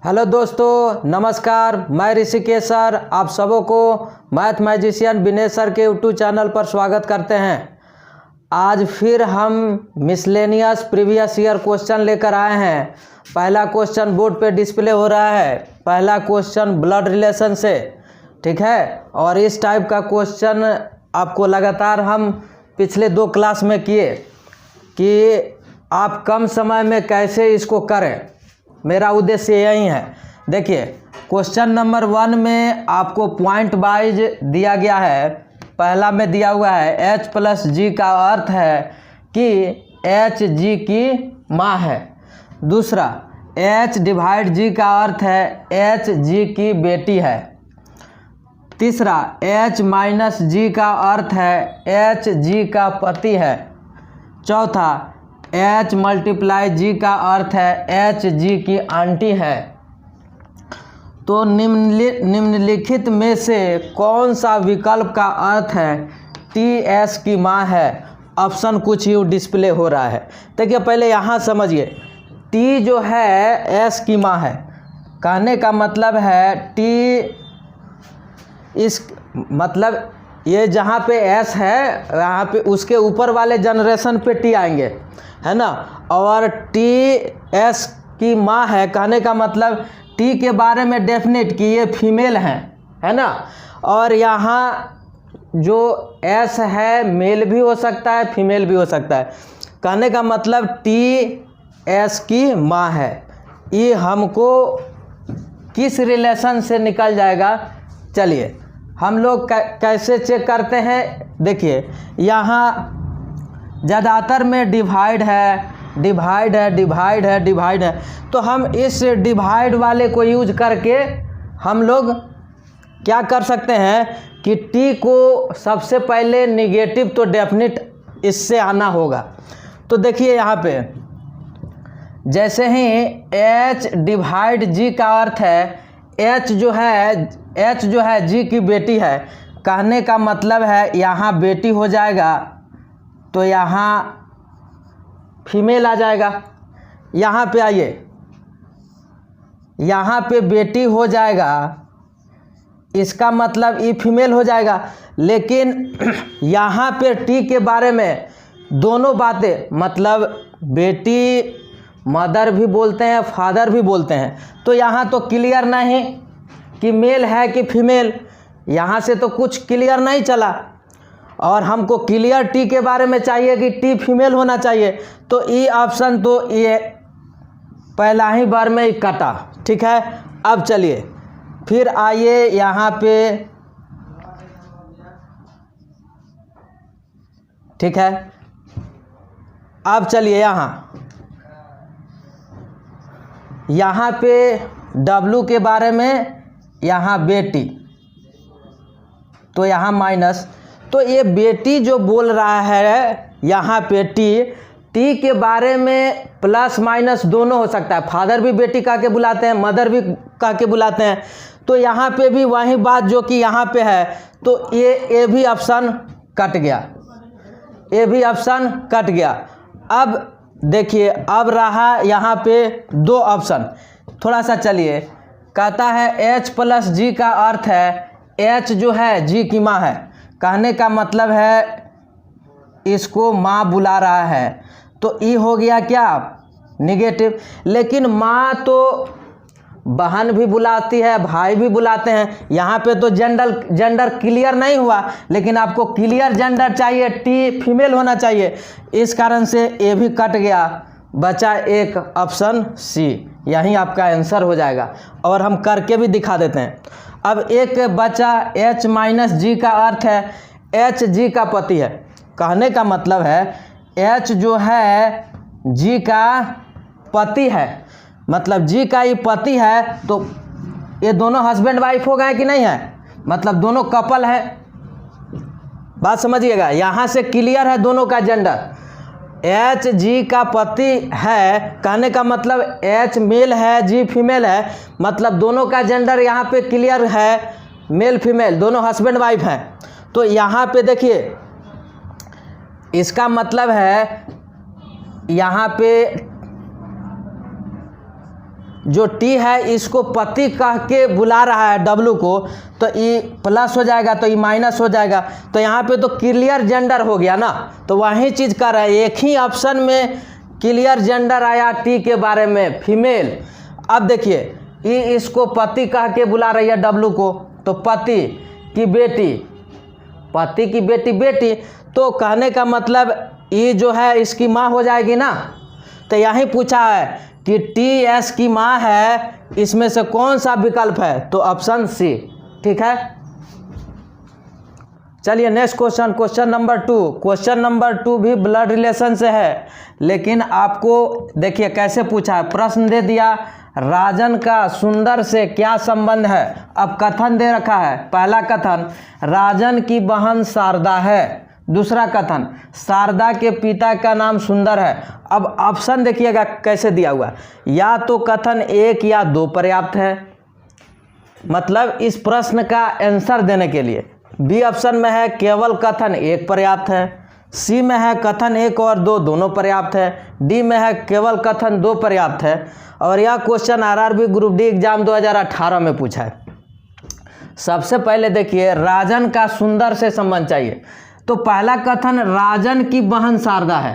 Hello दोस्तों, नमस्कार। मैं ऋषिकेश सर आप सबों को मैथ मैजिशियन विनेश सर के यूट्यूब चैनल पर स्वागत करते हैं। आज फिर हम मिसलेनियस प्रीवियस ईयर क्वेश्चन लेकर आए हैं। पहला क्वेश्चन बोर्ड पे डिस्प्ले हो रहा है। पहला क्वेश्चन ब्लड रिलेशन से, ठीक है। और इस टाइप का क्वेश्चन आपको लगातार हम पिछले 2 क्लास में किए कि आप कम समय में कैसे इसको करें। मेरा उद्देश्य यही है। देखिए, क्वेश्चन नंबर 1 में आपको पॉइंट वाइज दिया गया है। पहला में दिया हुआ है H प्लस जी का अर्थ है कि H जी की माँ है। दूसरा H डिवाइड जी का अर्थ है H जी की बेटी है। तीसरा H माइनस जी का अर्थ है H जी का पति है। चौथा H मल्टीप्लाई जी का अर्थ है H जी की आंटी है। तो निम्नलिखित में से कौन सा विकल्प का अर्थ है TS की माँ है। ऑप्शन कुछ यूँ डिस्प्ले हो रहा है। देखिए, पहले यहाँ समझिए, T जो है S की माँ है। कहने का मतलब है T इस मतलब ये जहाँ पे S है यहाँ पे उसके ऊपर वाले जनरेशन पे T आएंगे, है ना। और TS की माँ है, कहने का मतलब T के बारे में डेफिनेट कि ये फीमेल हैं, है ना। और यहाँ जो S है मेल भी हो सकता है फीमेल भी हो सकता है। कहने का मतलब TS की माँ है। ये हमको किस रिलेशन से निकल जाएगा, चलिए हम लोग कैसे चेक करते हैं। देखिए, यहाँ ज़्यादातर में डिवाइड है, डिवाइड है, डिवाइड है, डिवाइड है। तो हम इस डिवाइड वाले को यूज करके हम लोग क्या कर सकते हैं कि T को सबसे पहले निगेटिव तो डेफिनेट इससे आना होगा। तो देखिए यहाँ पे जैसे ही H डिवाइड G का अर्थ है H जो है G की बेटी है। कहने का मतलब है यहाँ बेटी हो जाएगा तो यहाँ फीमेल आ जाएगा। यहाँ पे आइए, यहाँ पे बेटी हो जाएगा, इसका मतलब ये फीमेल हो जाएगा। लेकिन यहाँ पे T के बारे में दोनों बातें, मतलब बेटी मदर भी बोलते हैं फादर भी बोलते हैं। तो यहाँ तो क्लियर नहीं कि मेल है कि फीमेल, यहाँ से तो कुछ क्लियर नहीं चला। और हमको क्लियर T के बारे में चाहिए कि T फीमेल होना चाहिए। तो ये ऑप्शन तो ये पहला ही बार में ही कटा, ठीक है। अब चलिए फिर आइए यहाँ पे, ठीक है। अब चलिए यहाँ पे W के बारे में, यहाँ बेटी, तो यहाँ माइनस। तो ये बेटी जो बोल रहा है यहाँ पे T के बारे में प्लस माइनस दोनों हो सकता है। फादर भी बेटी कह के बुलाते हैं, मदर भी कह के बुलाते हैं। तो यहाँ पे भी वही बात जो कि यहाँ पे है। तो ये भी ऑप्शन कट गया, ये भी ऑप्शन कट गया। अब देखिए, अब रहा यहाँ पे 2 ऑप्शन। थोड़ा सा चलिए, कहता है H प्लस जी का अर्थ है H जो है जी की माँ है। कहने का मतलब है इसको माँ बुला रहा है। तो ये हो गया क्या, निगेटिव। लेकिन माँ तो बहन भी बुलाती है, भाई भी बुलाते हैं। यहाँ पे तो जेंडर क्लियर नहीं हुआ, लेकिन आपको क्लियर जेंडर चाहिए, T फीमेल होना चाहिए। इस कारण से ये भी कट गया, बचा एक ऑप्शन C। यही आपका आंसर हो जाएगा। और हम करके भी दिखा देते हैं। अब एक बचा H माइनस जी का अर्थ है H जी का पति है। कहने का मतलब है H जो है जी का पति है, मतलब जी का ये पति है। तो ये दोनों हस्बैंड वाइफ हो गए कि नहीं है, मतलब दोनों कपल है। बात समझिएगा, यहाँ से क्लियर है दोनों का जेंडर। H जी का पति है, कहने का मतलब H मेल है जी फीमेल है, मतलब दोनों का जेंडर यहाँ पे क्लियर है, मेल फीमेल दोनों हस्बैंड वाइफ हैं। तो यहाँ पे देखिए, इसका मतलब है यहाँ पे जो टी है इसको पति कह के बुला रहा है डब्लू को, तो ई प्लस हो जाएगा तो ई माइनस हो जाएगा। तो यहाँ पे तो क्लियर जेंडर हो गया ना, तो वही चीज़ कर रहा है, एक ही ऑप्शन में क्लियर जेंडर आया टी के बारे में, फीमेल। अब देखिए ई इसको पति कह के बुला रही है डब्लू को, तो पति की बेटी, पति की बेटी बेटी, तो कहने का मतलब ई जो है इसकी माँ हो जाएगी ना। तो यही पूछा है कि टी एस की माँ है, इसमें से कौन सा विकल्प है, तो ऑप्शन सी। ठीक है, चलिए next question, question number 2। Question number 2 भी ब्लड रिलेशन से है, लेकिन आपको देखिए कैसे पूछा है। प्रश्न दे दिया राजन का सुंदर से क्या संबंध है। अब कथन दे रखा है, पहला कथन राजन की बहन शारदा है, दूसरा कथन शारदा के पिता का नाम सुंदर है। अब ऑप्शन देखिएगा कैसे दिया हुआ, या तो कथन 1 या 2 पर्याप्त है, मतलब इस प्रश्न का आंसर देने के लिए। बी ऑप्शन में है केवल कथन 1 पर्याप्त है, सी में है कथन 1 और 2 दोनों पर्याप्त है, डी में है केवल कथन 2 पर्याप्त है। और यह question RRB group D exam 2018 में पूछा है। सबसे पहले देखिए राजन का सुंदर से संबंध चाहिए, तो पहला कथन राजन की बहन शारदा है,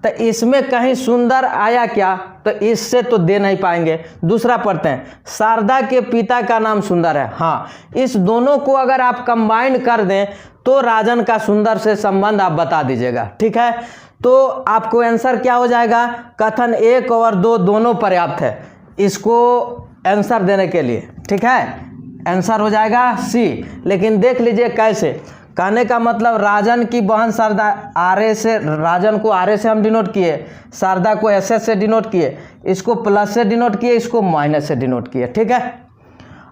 तो इसमें कहीं सुंदर आया क्या, तो इससे तो दे नहीं पाएंगे। दूसरा पढ़ते हैं शारदा के पिता का नाम सुंदर है, हाँ, इस दोनों को अगर आप कंबाइन कर दें तो राजन का सुंदर से संबंध आप बता दीजिएगा। ठीक है, तो आपको आंसर क्या हो जाएगा, कथन 1 और 2 दोनों पर्याप्त है इसको आंसर देने के लिए। ठीक है, आंसर हो जाएगा सी। लेकिन देख लीजिए कैसे, कहने का मतलब राजन की बहन शारदा, आर से, राजन को आर से हम डिनोट किए, शारदा को एस से डिनोट किए, इसको प्लस से डिनोट किए, इसको माइनस से डिनोट किए। ठीक है,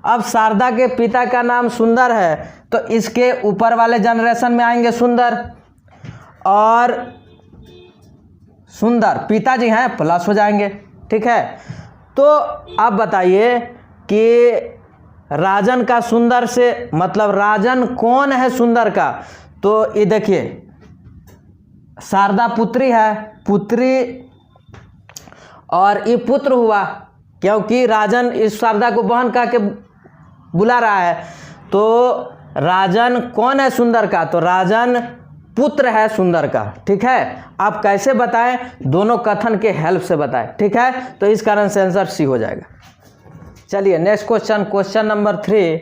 अब शारदा के पिता का नाम सुंदर है, तो इसके ऊपर वाले जनरेशन में आएंगे सुंदर, और सुंदर पिताजी हैं प्लस हो जाएंगे। ठीक है, तो अब बताइए कि राजन का सुंदर से मतलब राजन कौन है सुंदर का, तो ये देखिए शारदा पुत्री है, पुत्री, और ये पुत्र हुआ क्योंकि राजन इस शारदा को बहन कह के बुला रहा है। तो राजन कौन है सुंदर का, तो राजन पुत्र है सुंदर का। ठीक है, आप कैसे बताएं, दोनों कथन के हेल्प से बताएं। ठीक है, तो इस कारण से आंसर सी हो जाएगा। चलिए next question, question number 3।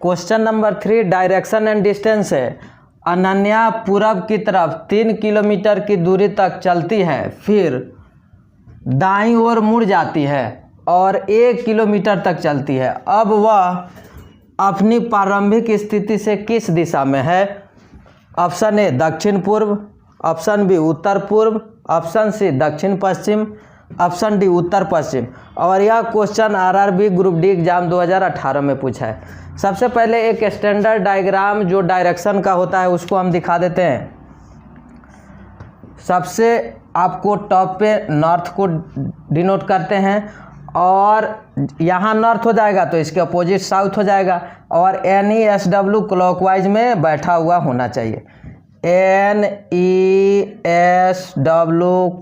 Question number 3 direction and distance है। अनन्या पूरब की तरफ 3 किलोमीटर की दूरी तक चलती है, फिर दाईं ओर मुड़ जाती है और 1 किलोमीटर तक चलती है। अब वह अपनी प्रारंभिक स्थिति से किस दिशा में है। ऑप्शन ए दक्षिण पूर्व, ऑप्शन बी उत्तर पूर्व, ऑप्शन सी दक्षिण पश्चिम, ऑप्शन डी उत्तर पश्चिम। और यह question RRB group D exam 2018 में पूछा है। सबसे पहले एक स्टैंडर्ड डायग्राम जो डायरेक्शन का होता है उसको हम दिखा देते हैं। सबसे आपको टॉप पे नॉर्थ को डिनोट करते हैं, और यहाँ नॉर्थ हो जाएगा तो इसके अपोजिट साउथ हो जाएगा, और NESW क्लॉकवाइज में बैठा हुआ होना चाहिए। NESW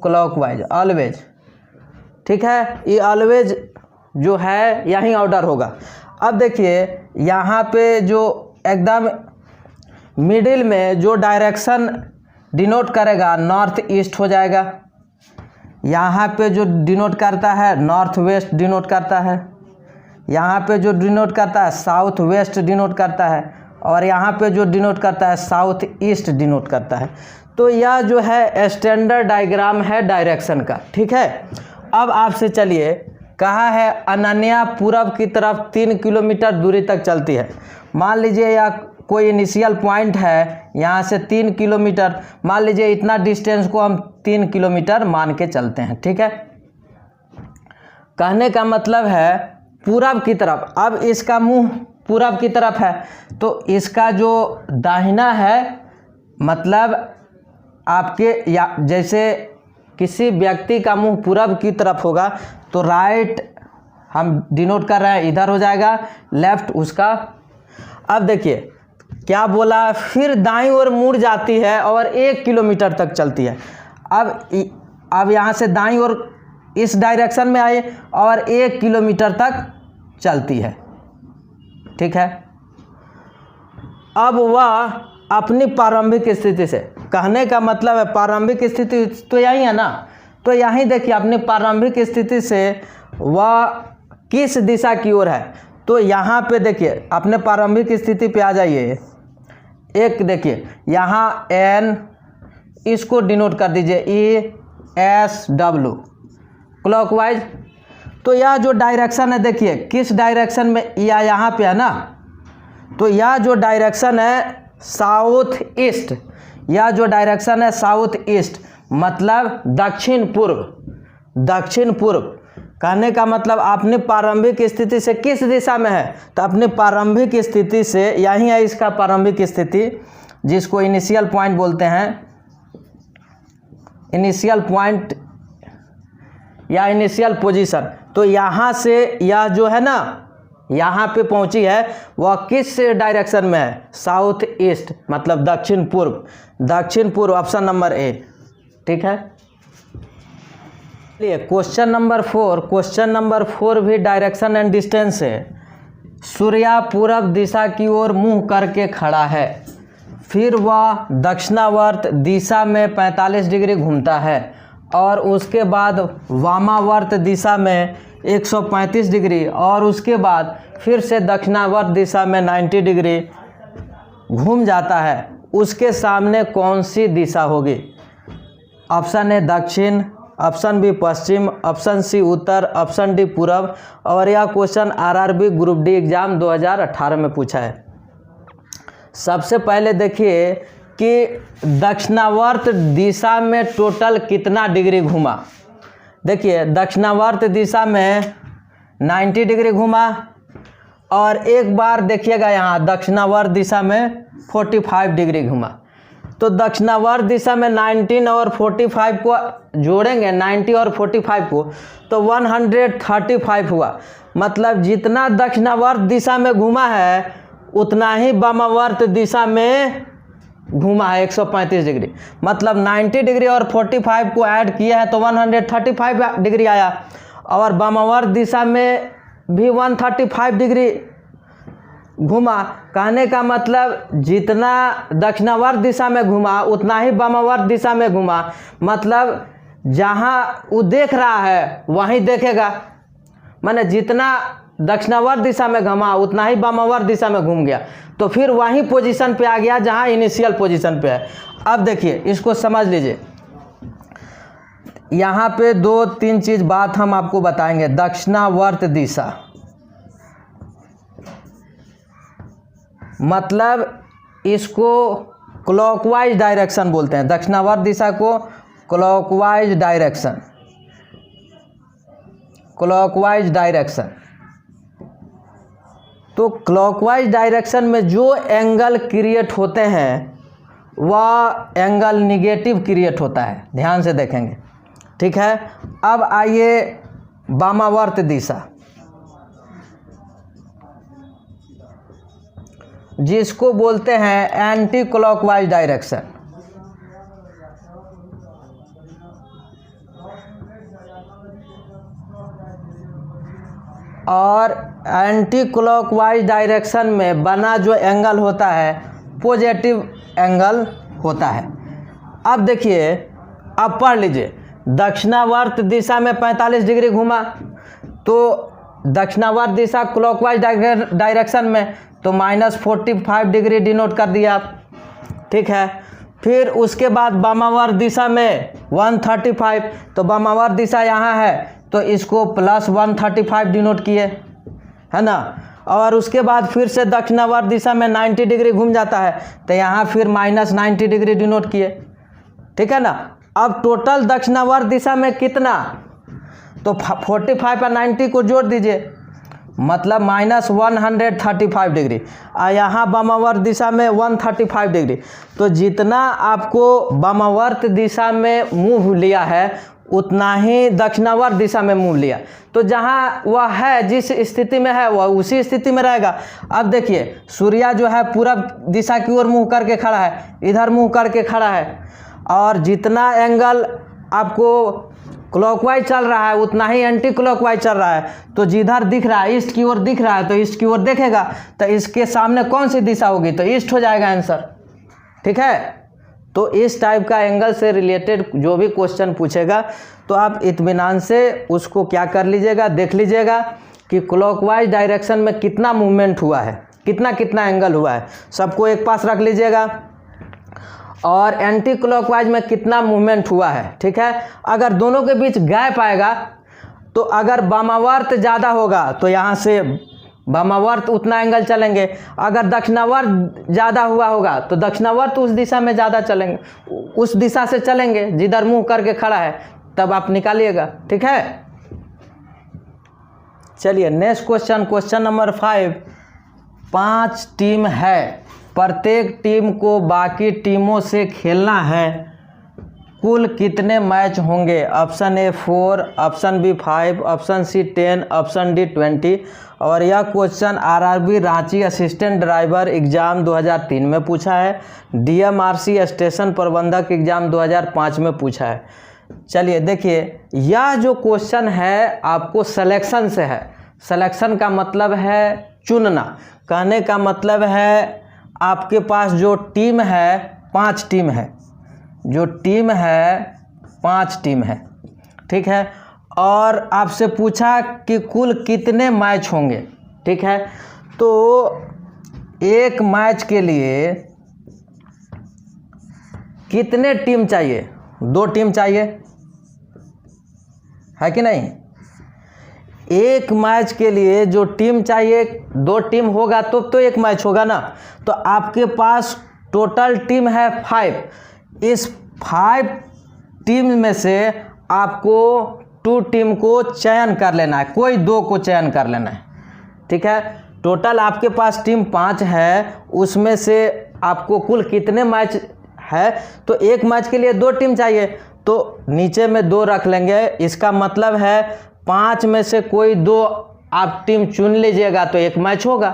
clockwise always. ठीक है, ये ऑलवेज जो है यहीं ऑर्डर होगा। अब देखिए यहाँ पे जो एकदम मिडिल में जो डायरेक्शन डिनोट करेगा नॉर्थ ईस्ट हो जाएगा, यहाँ पे जो डिनोट करता है नॉर्थ वेस्ट डिनोट करता है, यहाँ पे जो डिनोट करता है साउथ वेस्ट डिनोट करता है, और यहाँ पे जो डिनोट करता है साउथ ईस्ट डिनोट करता है। तो यह जो है स्टैंडर्ड डायग्राम है डायरेक्शन का। ठीक है, अब आपसे चलिए कहा है अनन्या पूरब की तरफ 3 किलोमीटर दूरी तक चलती है। मान लीजिए या कोई इनिशियल पॉइंट है यहाँ से 3 किलोमीटर, मान लीजिए इतना डिस्टेंस को हम 3 किलोमीटर मान के चलते हैं। ठीक है, कहने का मतलब है पूरब की तरफ। अब इसका मुंह पूरब की तरफ है, तो इसका जो दाहिना है मतलब आपके या जैसे किसी व्यक्ति का मुंह पूरब की तरफ होगा तो राइट हम डिनोट कर रहे हैं इधर हो जाएगा, लेफ्ट उसका। अब देखिए क्या बोला, फिर दाईं ओर मुड़ जाती है और 1 किलोमीटर तक चलती है। अब यहाँ से दाईं ओर इस डायरेक्शन में आई और 1 किलोमीटर तक चलती है। ठीक है, अब वह अपनी प्रारंभिक स्थिति से, कहने का मतलब है प्रारंभिक स्थिति तो यही है ना, तो यहीं देखिए अपनी प्रारंभिक स्थिति से वह किस दिशा की ओर है। तो यहाँ पे देखिए अपने प्रारंभिक स्थिति पे आ जाइए। एक देखिए यहाँ एन, इसको डिनोट कर दीजिए ESW क्लॉकवाइज। तो यह जो डायरेक्शन है देखिए किस डायरेक्शन में, या यहाँ पे है ना, तो यह जो डायरेक्शन है साउथ ईस्ट, यह जो डायरेक्शन है साउथ ईस्ट मतलब दक्षिण पूर्व। दक्षिण पूर्व कहने का मतलब अपनी प्रारंभिक स्थिति से किस दिशा में है, तो अपनी प्रारंभिक स्थिति से यही है इसका प्रारंभिक स्थिति, जिसको इनिशियल पॉइंट बोलते हैं, इनिशियल पॉइंट या इनिशियल पोजीशन। तो यहाँ से यह जो है ना यहाँ पे पहुँची है वह किस डायरेक्शन में है, साउथ ईस्ट मतलब दक्षिण पूर्व। दक्षिण पूर्व ऑप्शन नंबर ए। ठीक है, चलिए क्वेश्चन नंबर 4। क्वेश्चन नंबर 4 भी डायरेक्शन एंड डिस्टेंस है। सूर्य पूर्व दिशा की ओर मुंह करके खड़ा है, फिर वह दक्षिणावर्त दिशा में 45 डिग्री घूमता है और उसके बाद वामावर्त दिशा में 135 डिग्री और उसके बाद फिर से दक्षिणावर्त दिशा में 90 डिग्री घूम जाता है। उसके सामने कौन सी दिशा होगी? ऑप्शन ए दक्षिण, ऑप्शन बी पश्चिम, ऑप्शन सी उत्तर, ऑप्शन डी पूर्व। और यह question RRB group D exam 2018 में पूछा है। सबसे पहले देखिए कि दक्षिणावर्त दिशा में टोटल कितना डिग्री घूमा। देखिए दक्षिणावर्त दिशा में 90 डिग्री घूमा और एक बार देखिएगा यहाँ दक्षिणावर्त दिशा में 45 डिग्री घूमा। तो दक्षिणावर्त दिशा में 19 और 45 को जोड़ेंगे, 90 और 45 को, तो 135 हुआ। मतलब जितना दक्षिणावर्त दिशा में घूमा है उतना ही वामावर्त दिशा में घूमा है 135 डिग्री। मतलब 90 डिग्री और 45 को ऐड किया है तो 135 डिग्री आया। और वामावर्त दिशा में भी 135 डिग्री घूमा। कहने का मतलब जितना दक्षिणावर्त दिशा में घूमा उतना ही वामावर्त दिशा में घूमा। मतलब जहाँ वो देख रहा है वहीं देखेगा, माने जितना दक्षिणावर्त दिशा में घूमा उतना ही वामावर्त दिशा में घूम गया, तो फिर वहीं पोजीशन पे आ गया जहाँ इनिशियल पोजीशन पे है। अब देखिए इसको समझ लीजिए, यहाँ पे 2-3 चीज़ बात हम आपको बताएंगे। दक्षिणावर्त दिशा मतलब इसको क्लॉकवाइज डायरेक्शन बोलते हैं। दक्षिणावर्त दिशा को क्लॉकवाइज डायरेक्शन, क्लॉकवाइज डायरेक्शन। तो क्लॉकवाइज डायरेक्शन में जो एंगल क्रिएट होते हैं वह एंगल निगेटिव क्रिएट होता है, ध्यान से देखेंगे। ठीक है, अब आइए वामावर्त दिशा, जिसको बोलते हैं एंटी क्लॉकवाइज डायरेक्शन। और एंटी क्लॉकवाइज डायरेक्शन में बना जो एंगल होता है पॉजिटिव एंगल होता है। अब देखिए, अब पढ़ लीजिए, दक्षिणावर्त दिशा में 45 डिग्री घूमा, तो दक्षिणावर्त दिशा क्लॉकवाइज डायरेक्शन में तो -45 डिग्री डिनोट कर दिया आप। ठीक है, फिर उसके बाद वामावर्त दिशा में 135, तो वामावर्त दिशा यहाँ है तो इसको +135 डिनोट किए, है ना। और उसके बाद फिर से दक्षिणावर्त दिशा में 90 डिग्री घूम जाता है तो यहाँ फिर -90 डिग्री डिनोट किए। ठीक है ना। अब टोटल दक्षिणावर्त दिशा में कितना, तो 45 और 90 को जोड़ दीजिए, मतलब -135 डिग्री। और यहाँ वामावर्त दिशा में 135 डिग्री। तो जितना आपको वामावर्त दिशा में मूव लिया है उतना ही दक्षिणावर्त दिशा में मूव लिया। तो जहाँ वह है, जिस स्थिति में है वह उसी स्थिति में रहेगा। अब देखिए, सूर्य जो है पूरब दिशा की ओर मुँह करके खड़ा है, इधर मुँह करके खड़ा है, और जितना एंगल आपको क्लॉकवाइज चल रहा है उतना ही एंटी क्लॉकवाइज चल रहा है। तो जिधर दिख रहा है ईस्ट की ओर दिख रहा है तो ईस्ट की ओर देखेगा, तो इसके सामने कौन सी दिशा होगी, तो ईस्ट हो जाएगा आंसर। ठीक है, तो इस टाइप का एंगल से रिलेटेड जो भी क्वेश्चन पूछेगा तो आप इत्मीनान से उसको क्या कर लीजिएगा, देख लीजिएगा कि क्लॉकवाइज डायरेक्शन में कितना मूवमेंट हुआ है, कितना कितना एंगल हुआ है, सबको एक पास रख लीजिएगा। और एंटी क्लॉकवाइज में कितना मूवमेंट हुआ है। ठीक है, अगर दोनों के बीच गैप आएगा तो अगर वामावर्त ज़्यादा होगा तो यहाँ से वामावर्त उतना एंगल चलेंगे, अगर दक्षिणावर्त ज़्यादा हुआ होगा तो दक्षिणावर्त उस दिशा में ज़्यादा चलेंगे, उस दिशा से चलेंगे जिधर मुंह करके खड़ा है, तब आप निकालिएगा। ठीक है, चलिए next question, question number 5। 5 team है, प्रत्येक टीम को बाकी टीमों से खेलना है, कुल कितने मैच होंगे? Option A 4, option B 5, option C 10, option D 20। और यह question RRB Ranchi assistant driver exam 2003 में पूछा है, डीएमआरसी स्टेशन प्रबंधक एग्ज़ाम 2005 में पूछा है। चलिए देखिए, यह जो क्वेश्चन है आपको सिलेक्शन से है। सिलेक्शन का मतलब है चुनना, कहने का मतलब है आपके पास जो टीम है 5 टीम है, जो टीम है 5 टीम है। ठीक है, और आपसे पूछा कि कुल कितने मैच होंगे। ठीक है, तो एक मैच के लिए कितने टीम चाहिए? 2 टीम चाहिए, है कि नहीं? एक मैच के लिए जो टीम चाहिए 2 टीम होगा तो एक मैच होगा ना। तो आपके पास टोटल टीम है 5। इस 5 टीम में से आपको 2 टीम को चयन कर लेना है, कोई 2 को चयन कर लेना है। ठीक है, टोटल आपके पास टीम 5 है, उसमें से आपको कुल कितने मैच है, तो एक मैच के लिए 2 टीम चाहिए, तो नीचे में 2 रख लेंगे। इसका मतलब है 5 में से कोई 2 आप टीम चुन लीजिएगा तो एक मैच होगा।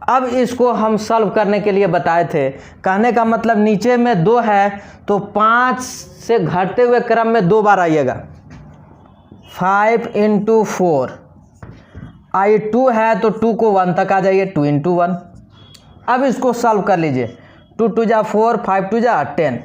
अब इसको हम सॉल्व करने के लिए बताए थे, कहने का मतलब नीचे में 2 है तो 5 से घटते हुए क्रम में 2 बार आइएगा। 5 × 4 आई 2 है तो 2 को 1 तक आ जाइए, 2 × 1। अब इसको सॉल्व कर लीजिए, 2 × 2 = 4, 5 × 2 = 10।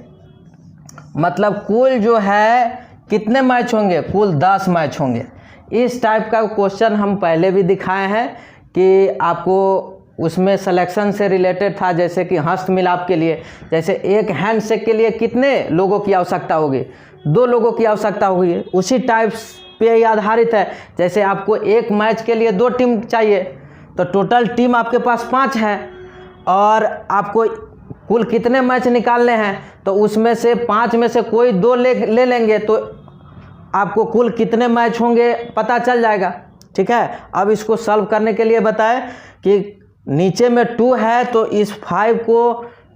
मतलब कुल जो है कितने मैच होंगे? कुल 10 मैच होंगे। इस टाइप का क्वेश्चन हम पहले भी दिखाए हैं कि आपको उसमें सिलेक्शन से रिलेटेड था, जैसे कि हस्त मिलाप के लिए, जैसे एक हैंडशेक के लिए कितने लोगों की आवश्यकता होगी? 2 लोगों की आवश्यकता होगी। उसी टाइप पे ही आधारित है, जैसे आपको एक मैच के लिए 2 टीम चाहिए तो टोटल टीम आपके पास 5 है और आपको कुल कितने मैच निकालने हैं, तो उसमें से 5 में से कोई 2 ले लेंगे तो आपको कुल कितने मैच होंगे पता चल जाएगा। ठीक है, अब इसको सॉल्व करने के लिए बताएं कि नीचे में 2 है तो इस 5 को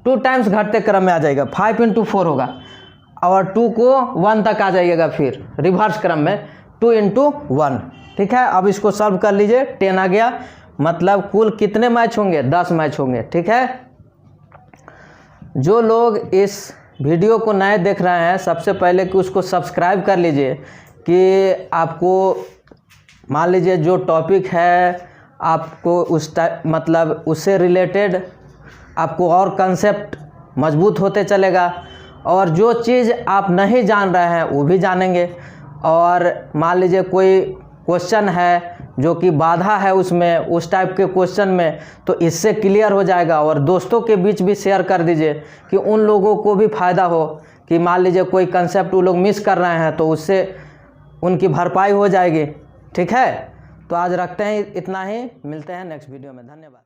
2 टाइम्स घटते क्रम में आ जाएगा, 5 × 4 होगा, और 2 को 1 तक आ जाइएगा, फिर रिवर्स क्रम में 2 × 1। ठीक है, अब इसको सॉल्व कर लीजिए, 10 आ गया। मतलब कुल कितने मैच होंगे? 10 मैच होंगे। ठीक है, जो लोग इस वीडियो को नए देख रहे हैं, सबसे पहले कि उसको सब्सक्राइब कर लीजिए, कि आपको मान लीजिए जो टॉपिक है आपको मतलब उससे रिलेटेड आपको और कंसेप्ट मजबूत होते चलेगा, और जो चीज़ आप नहीं जान रहे हैं वो भी जानेंगे। और मान लीजिए कोई क्वेश्चन है जो कि बाधा है उसमें, उस टाइप के क्वेश्चन में, तो इससे क्लियर हो जाएगा। और दोस्तों के बीच भी शेयर कर दीजिए कि उन लोगों को भी फ़ायदा हो, कि मान लीजिए कोई कंसेप्ट वो लोग मिस कर रहे हैं तो उससे उनकी भरपाई हो जाएगी। ठीक है, तो आज रखते हैं इतना ही, मिलते हैं नेक्स्ट वीडियो में। धन्यवाद।